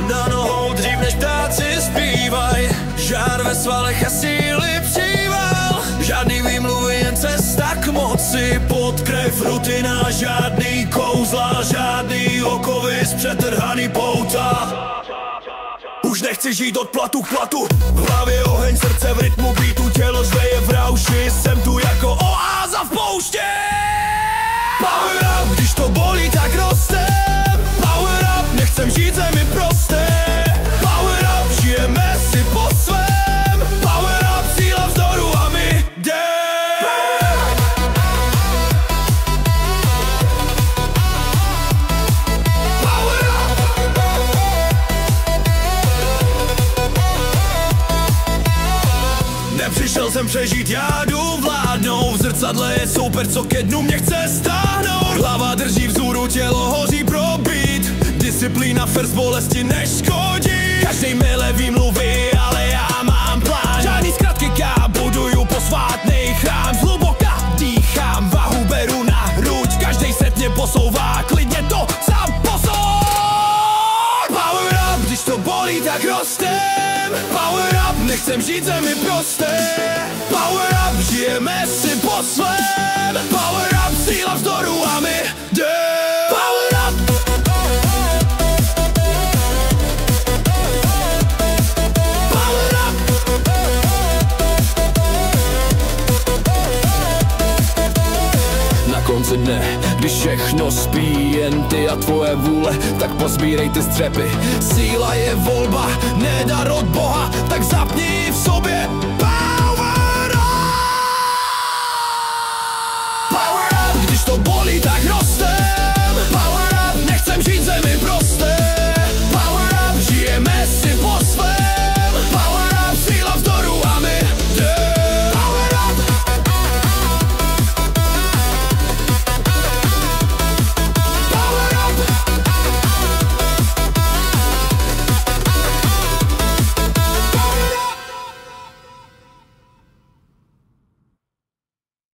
Na nohou dřív než ptáci zpívaj, žár ve svalech a síly přibýval. Žádný výmluvy, jen cesta k moci, pod krev rutina, žádný kouzla, žádný okovy z přetrhaný pouta. Už nechci žít od platu k platu, v hlavě oheň, srdce v rytmu beatu, tělo zveje v rauši, jsem tu jako oáza v pouště. Power up, když to bolí, tak rostem. Power up, nechcem žít zemi prosté. Power up, žijeme si po svém. Power up, síla vzdoru a my jdem. Power up. Nepřišel jsem přežít, já jdu vládnout. V zrcadle je soupeř, co ke dnu mě chce stáhnout. Hlava drží vzhůru, tělo hoří pro beat. Disciplína first, bolesti neškodí. Každej mile výmluvy, ale já mám plán. Žádný zkratky, já buduju posvátný chrám. Zhluboka dýchám, váhu beru na hruď. Každej set mě posouvá, klidně to sám posoud. Power up, když to bolí, tak rostem. Power up, nechcem žít zemi prosté. Power up, žijeme si po svém. Power up, síla vzdoru a my jdem. Power up. Power up. Na konci dne, když všechno spí, jen ty a tvoje vůle, tak pozbírej ty střepy. Síla je volba, ne dar od Boha, tak zapni v sobě.